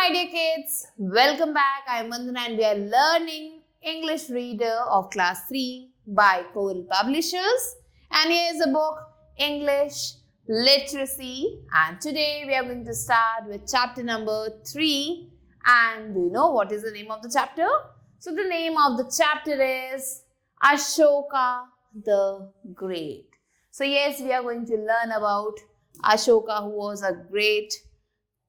my dear kids, welcome back. I am Vandana and we are learning English Reader of Class 3 by Coral Publishers. And here is the book English Literacy. And today we are going to start with chapter number 3. And do you know what is the name of the chapter? So the name of the chapter is Ashoka the Great. So yes, we are going to learn about Ashoka, who was a great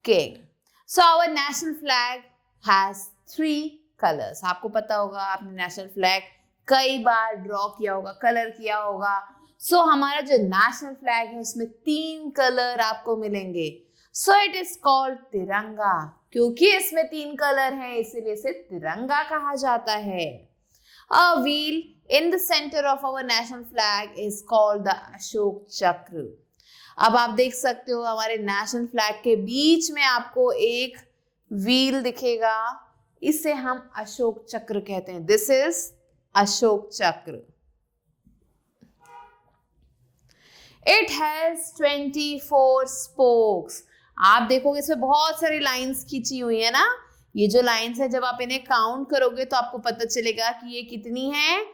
king. So our national flag has 3 colors. आपको पता होगा, आपने national flag कई बार draw किया होगा, colour किया होगा. So हमारा जो national flag है उसमें 3 कलर आपको मिलेंगे. So it is called तिरंगा. क्योंकि इसमें 3 कलर हैं, इसीलिए इसे तिरंगा कहा जाता है. A wheel in the center of our national flag is called the Ashok Chakra. अब आप देख सकते हो हमारे नेशनल फ्लैग के बीच में आपको एक व्हील दिखेगा, इसे हम अशोक चक्र कहते हैं. दिस इज अशोक चक्र. It has 24 spokes. आप देखोगे इसमें बहुत सारी लाइंस खींची हुई है ना. ये जो लाइंस है, जब आप इन्हें काउंट करोगे तो आपको पता चलेगा कि ये कितनी है.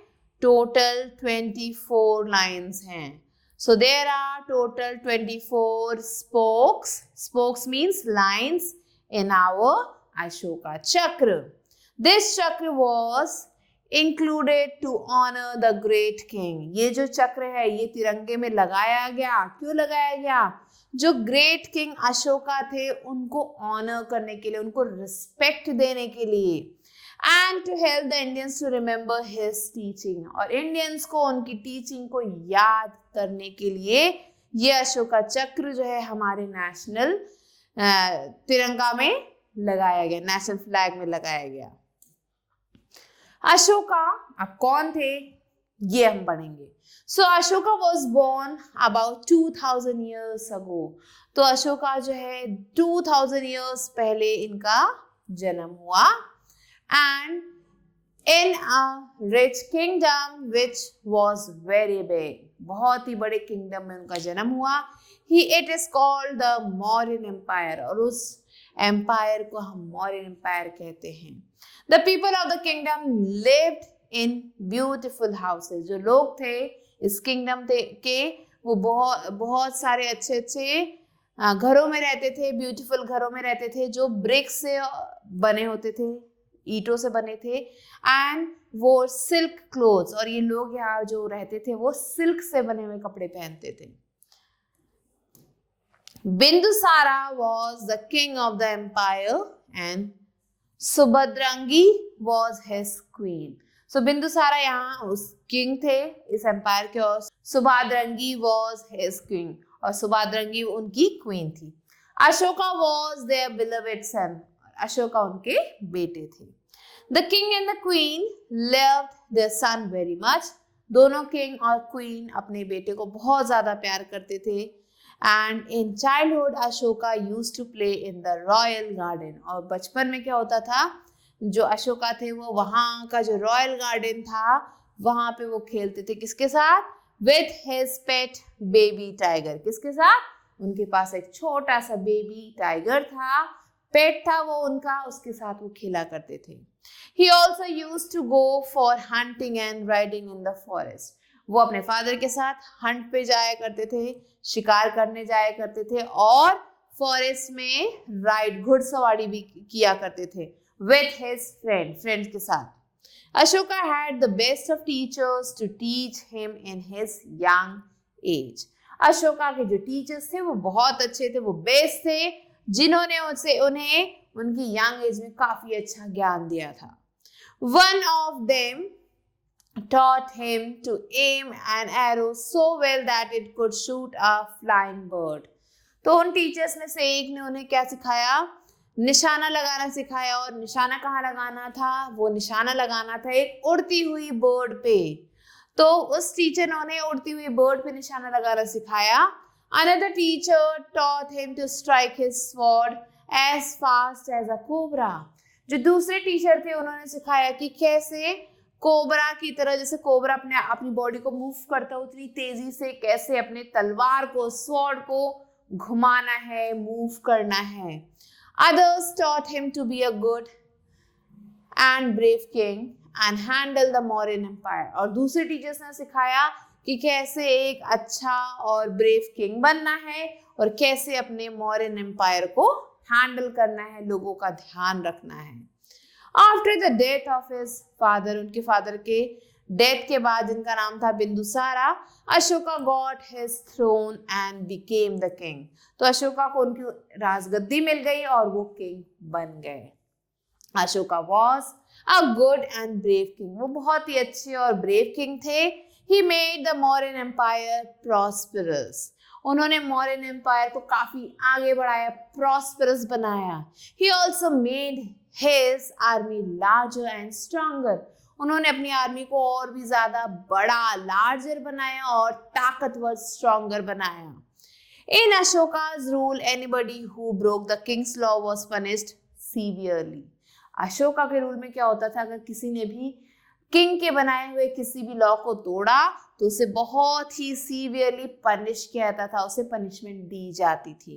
टोटल 24 लाइंस हैं. So there are total 24 spokes. Spokes means lines in our Ashoka Chakra. This chakra was included to honor the great king. ये जो चक्र है ये तिरंगे में लगाया गया. क्यों लगाया गया? जो ग्रेट किंग अशोका थे उनको ऑनर करने के लिए, उनको रिस्पेक्ट देने के लिए. And to help the Indians to remember his teaching. और इंडियंस को उनकी टीचिंग को याद करने के लिए ये अशोका चक्र जो है हमारे नेशनल तिरंगा में लगाया गया, नेशनल फ्लैग में लगाया गया. अशोका अब कौन थे ये हम पढ़ेंगे. So Ashoka was born about 2000 years ago. तो अशोका जो है 2000 years पहले इनका जन्म हुआ. And in a rich kingdom which was very big, बहुत ही बड़े किंगडम में उनका जन्म हुआ. It is called the Mauryan Empire. और उस एम्पायर को हम मौर्यन एम्पायर कहते हैं. The people of the kingdom lived in beautiful houses. जो लोग थे इस किंगडम के वो बहुत सारे अच्छे अच्छे घरों में रहते थे, ब्यूटीफुल घरों में रहते थे जो ब्रिक से बने होते थे, ईंटों से बने थे. एंड वो सिल्क क्लोथ्स, और ये लोग यहाँ जो रहते थे वो सिल्क से बने हुए कपड़े पहनते थे. Bindusara was the king of the empire and Subhadrangi was his queen. So Bindusara यहाँ उस किंग थे इस एम्पायर के, और सुभद्रंगी वॉज हिज क्वीन, और सुभद्रंगी उनकी क्वीन थी. Ashoka was their beloved son. Ashoka उनके बेटे थे. The king and the queen loved their son very much. दोनों किंग और क्वीन अपने बेटे को बहुत ज्यादा प्यार करते थे. And in childhood Ashoka used to play in the royal garden. और बचपन में क्या होता था, जो अशोका थे वो वहां का जो रॉयल गार्डन था वहां पे वो खेलते थे. किसके साथ? With his pet baby tiger. किसके साथ? उनके पास एक छोटा सा बेबी टाइगर था, पेट था वो उनका, उसके साथ वो खेला करते थे. He also used to go for hunting and riding in the forest. वो अपने फादर के साथ हंट पे जाया करते थे, शिकार करने जाया करते थे, और फॉरेस्ट में राइड घुड़सवारी भी किया करते थे with his फ्रेंड्स के साथ. Ashoka had the best of teachers to teach him in his young age. Ashoka के जो टीचर्स थे वो बहुत अच्छे थे, वो बेस्ट थे, जिन्होंने उन्हें उनकी यंग एज में काफी अच्छा ज्ञान दिया था. One of them taught him to aim an arrow so well that it could shoot a flying bird. तो उन टीचर्स में से एक ने उन्हें क्या सिखाया? निशाना लगाना सिखाया. और निशाना कहाँ लगाना था? वो निशाना लगाना था एक उड़ती हुई बर्ड पे. तो उस टीचर ने उन्हें उड़ती हुई बर्ड पे निशाना लगाना सिखाया. Another teacher taught him to strike his sword as fast as a cobra. जो दूसरे टीचर थे उन्होंने सिखाया कि कैसे कोबरा की तरह, जैसे कोबरा अपनी बॉडी को मूव करता है उतनी तेजी से कैसे अपने तलवार को, स्वॉर्ड को घुमाना है, मूव करना है. Others taught him to be a good and brave king and handle the Mauryan Empire. और दूसरे टीचर्स ने सिखाया कि कैसे एक अच्छा और ब्रेव किंग बनना है और कैसे अपने मौर्यन एम्पायर को हैंडल करना है, लोगों का ध्यान रखना है. After the death of his father, उनके फादर के डेथ के बाद, जिनका नाम था Bindusara, Ashoka got his throne and became the king. तो अशोका को उनकी राजगद्दी मिल गई और वो किंग बन गए. Ashoka was a good and brave king. वो बहुत ही अच्छे और ब्रेव किंग थे. He made the Mauryan Empire prosperous. उन्होंने मौर्यन एम्पायर को काफी आगे बढ़ाया, prosperous बनाया. He also made his army larger and stronger. उन्होंने अपनी आर्मी को और भी ज्यादा बड़ा, लार्जर बनाया और ताकतवर, स्ट्रॉन्गर बनाया. In Ashoka's rule, anybody who broke the king's law was punished severely. Ashoka के रूल में क्या होता था, अगर किसी ने भी किंग के बनाए हुए किसी भी लॉ को तोड़ा तो उसे बहुत ही सीवियरली पनिश किया जाता था, उसे पनिशमेंट दी जाती थी.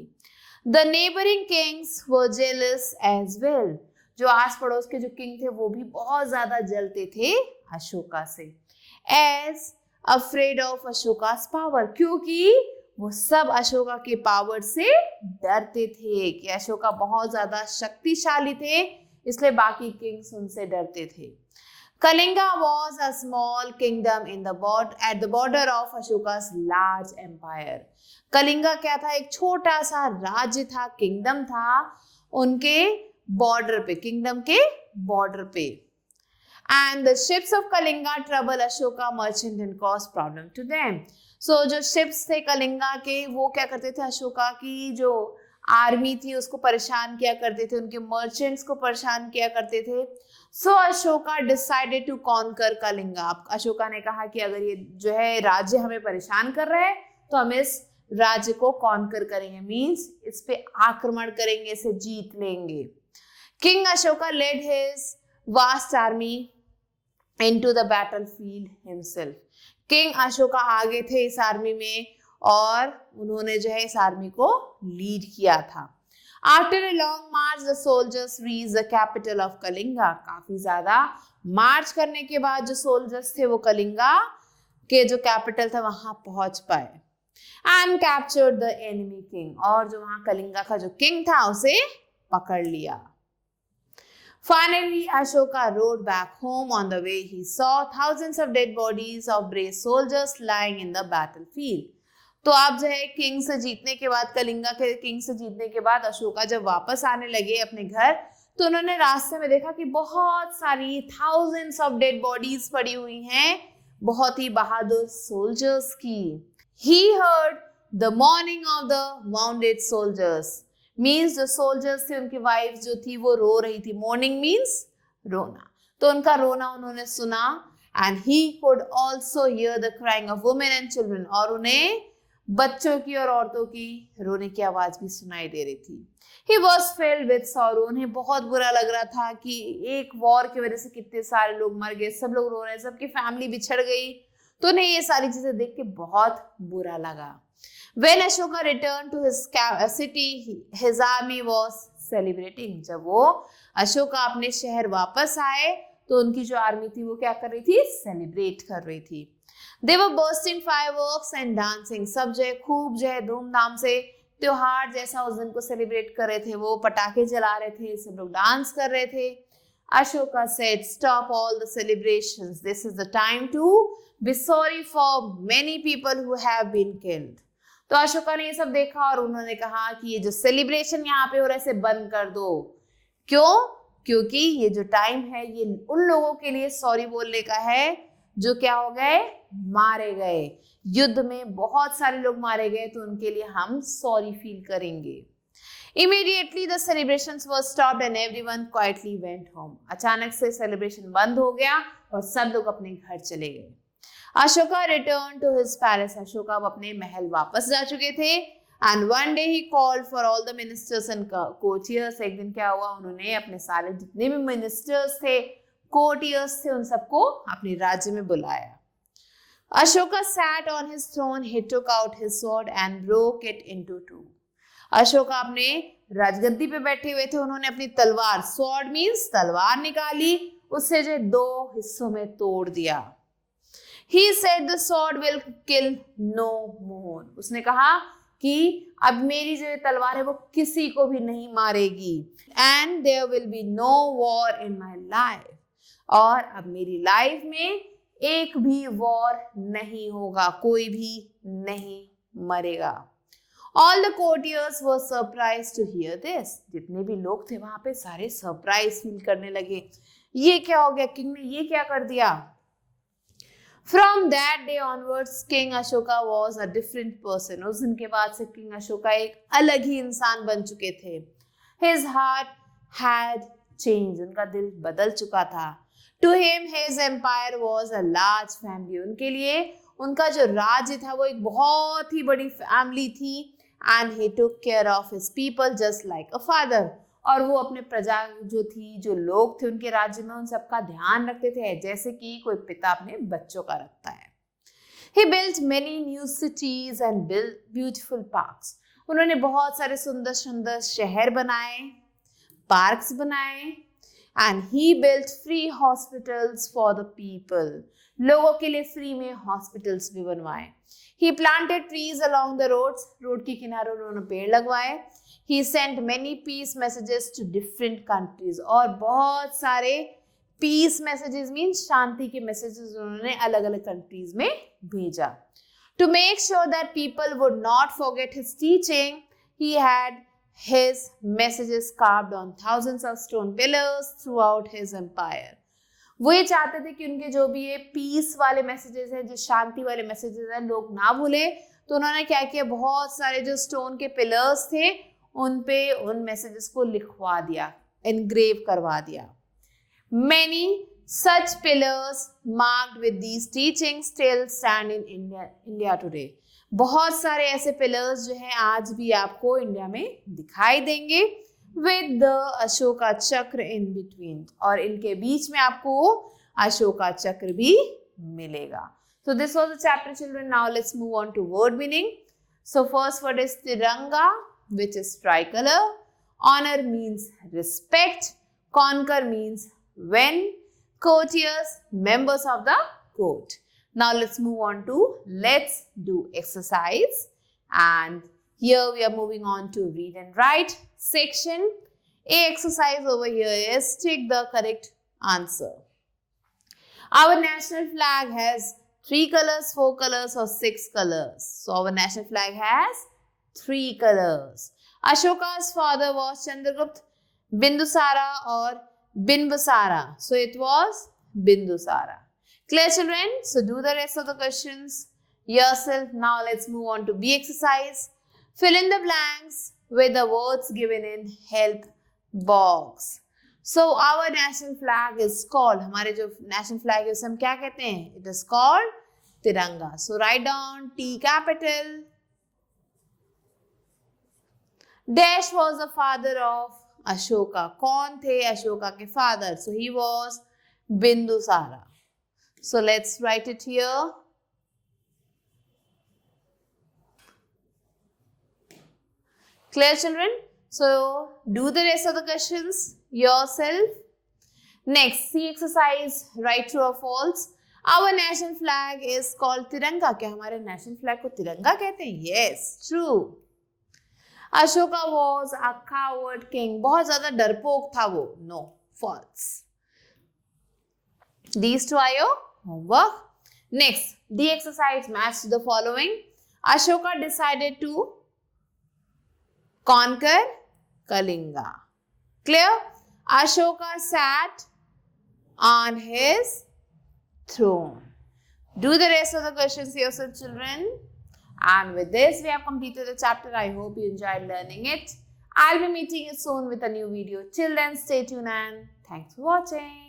The neighbouring kings were jealous as well. जो आस पड़ोस के जो किंग थे वो भी बहुत ज्यादा जलते थे अशोका से. एज अफ्रेड ऑफ अशोकास पावर, क्योंकि वो सब अशोका के पावर से डरते थे कि अशोका बहुत ज्यादा शक्तिशाली थे, इसलिए बाकी किंग्स उनसे डरते थे. Kalinga was a small kingdom at the border of Ashoka's large empire. Kalinga क्या था, एक छोटा सा राज्य था, किंगडम था उनके बॉर्डर पे, किंगडम के बॉर्डर पे. And the ships of Kalinga trouble Ashoka merchant and cause problem to them. So जो ships थे कलिंगा के, वो क्या करते थे, अशोका की जो आर्मी थी उसको परेशान किया करते थे, उनके मर्चेंट्स को परेशान किया करते थे. So Ashoka decided to conquer Kalinga. Ashoka ने कहा कि अगर ये जो है राज्य हमें परेशान कर रहा है तो हम इस राज्य को कॉन्कर करेंगे, मींस इस पे आक्रमण करेंगे, इसे जीत लेंगे. King Ashoka led his vast army into the battlefield himself. King Ashoka आगे थे इस आर्मी में और उन्होंने जो है इस आर्मी को लीड किया था. After a long march, the soldiers reached the capital of Kalinga. काफी ज्यादा मार्च करने के बाद जो सोल्जर्स थे वो कलिंगा के जो कैपिटल था वहां पहुंच पाए. And captured the enemy king. और जो वहां कलिंगा का जो किंग था उसे पकड़ लिया. Finally, Ashoka rode back home. On the way, he saw thousands of dead bodies of brave soldiers lying in the battlefield. तो आप जो है किंग से जीतने के बाद, कलिंगा के किंग से जीतने के बाद अशोका जब वापस आने लगे अपने घर तो उन्होंने रास्ते में देखा कि बहुत सारी थाउजेंड्स ऑफ डेड बॉडीज पड़ी हुई हैं, बहुत ही बहादुर सोल्जर्स की. He heard the mourning of the wounded soldiers. Means जो सोल्जर्स थे उनकी वाइफ जो थी वो रो रही थी. मोर्निंग मीन्स रोना, तो उनका रोना उन्होंने सुना. And he could also here the crying of women and children. और उन्हें बच्चों की और औरतों की रोने की आवाज भी सुनाई दे रही थी. He was filled with sorrow. उन्हें बहुत बुरा लग रहा था कि एक वॉर की वजह से कितने सारे लोग मर गए, सब लोग रो रहे हैं, सबकी फैमिली बिछड़ गई, तो उन्हें ये सारी चीजें देख के बहुत बुरा लगा. When Ashoka returned to his city, his army was celebrating. जब वो अशोका अपने शहर वापस आए तो उनकी जो आर्मी थी वो क्या कर रही थी, सेलिब्रेट कर रही थी. They were bursting fireworks and dancing. सब जो है खूब जो है धूमधाम से त्योहार जैसा उस दिन को सेलिब्रेट कर रहे थे. वो पटाखे जला रहे थे, सब लोग डांस कर रहे थे. Ashoka said, "Stop all the celebrations. This is the time to be sorry for many people who have been killed." तो अशोका ने ये सब देखा और उन्होंने कहा कि ये जो सेलिब्रेशन यहाँ पे हो रहा है इसे बंद कर दो. क्यों? क्योंकि ये जो टाइम है ये उन लोगों के लिए सॉरी बोलने का है जो क्या हो गए, मारे गए. युद्ध में बहुत सारे लोग मारे गए तो उनके लिए हम सॉरी फील करेंगे. Immediately the celebrations were stopped and everyone quietly went home. अचानक से सेलिब्रेशन बंद हो गया और सब लोग अपने घर चले गए. Ashoka returned to his palace. Ashoka अब अपने महल वापस जा चुके थे. And one day he called for all the ministers and courtiers. एक दिन क्या हुआ, उन्होंने अपने सारे जितने भी मिनिस्टर्स थे, कोर्टियर्स थे, उन सबको अपने राज्य में बुलाया. Ashoka sat on his throne. He took out his sword and broke it into two. Ashoka अपने राजगद्दी पे बैठे हुए थे, उन्होंने अपनी तलवार, स्वॉर्ड मीन्स तलवार निकाली, उससे जो 2 हिस्सों में तोड़ दिया। He said the sword will kill no more. उसने कहा कि अब मेरी जो तलवार है वो किसी को भी नहीं मारेगी। And there will be no war in my life. और अब मेरी लाइफ में एक भी वॉर नहीं होगा, कोई भी नहीं मरेगा। All the courtiers were surprised to hear this. जितने भी लोग थे वहां पे सारे सरप्राइज फील करने लगे, ये क्या हो गया, किंग ने ये क्या कर दिया। From that day onwards, King Ashoka was a different person. उस दिन के बाद से किंग अशोका एक अलग ही इंसान बन चुके थे। His heart had changed. उनका दिल बदल चुका था। To him, his empire was a large family. उनके लिए उनका जो राज्य था वो एक बहुत ही बड़ी फैमिली थी। And he took care of his people just like a father. और वो अपने प्रजा जो थी, जो लोग थे उनके राज्य में, उन सबका ध्यान रखते थे जैसे कि कोई पिता अपने बच्चों का रखता है। He built many new cities and built beautiful parks. उन्होंने बहुत सारे सुंदर सुंदर शहर बनाए, पार्क्स बनाए। And he built free hospitals for the people. लोगों के लिए फ्री में हॉस्पिटल्स भी बनवाए। He planted trees along the roads. Road के किनारों उन्होंने पेड़ लगवाए। He sent many peace messages to different countries. और बहुत सारे peace messages means शांति के messages उन्होंने अलग अलग countries में भेजा। To make sure that people would not forget his teaching, he had his messages carved on thousands of stone pillars throughout his empire. वो ये चाहते थे कि उनके जो भी ये पीस वाले मैसेजेस हैं, जो शांति वाले मैसेजेस हैं, लोग ना भूले। तो उन्होंने क्या किया, बहुत सारे जो स्टोन के पिलर्स थे उन पे उन मैसेजेस को लिखवा दिया, एनग्रेव करवा दिया। Many such pillars marked with these teachings still stand in India today. बहुत सारे ऐसे पिलर्स जो हैं आज भी आपको इंडिया में दिखाई देंगे, with the अशोका चक्र in between, और इनके बीच में आपको अशोका चक्र भी मिलेगा। So this was the chapter, children. Now let's move on to word meaning. So first word is Tiranga, which is tricolor. Honor means respect. Conquer means win. Courtiers, members of the court. Now let's move on to let's do exercise. And here we are moving on to read and write section. A exercise over here is tick the correct answer. Our national flag has 3 colors, 4 colors or 6 colors. So our national flag has 3 colors. Ashoka's father was Chandragupta, Bindusara or Binbasara. So it was Bindusara. Clear, children? So do the rest of the questions yourself. Now let's move on to B exercise. Fill in the blanks with the words given in help box. So our national flag is called, हमारे जो national flag है उसे हम क्या कहते हैं? It is called तिरंगा. So write down T capital. Dash was the father of Ashoka. कौन थे अशोका के father? So he was Bindusara. So let's write it here. Clear, children? So do the rest of the questions yourself. Next, C exercise, write true or false. Our national flag is called तिरंगा. क्या हमारे national flag को तिरंगा कहते हैं? Yes, true. Ashoka was a coward king. बहुत ज़्यादा डरपोक था वो. No, false. These two are your homework. Next, D exercise, match the following. Ashoka decided to conquer Kalinga. Clear? Ashoka sat on his throne. Do the rest of the questions yourself, children. And with this, we have completed the chapter. I hope you enjoyed learning it. I'll be meeting you soon with a new video. Till then, stay tuned and thanks for watching.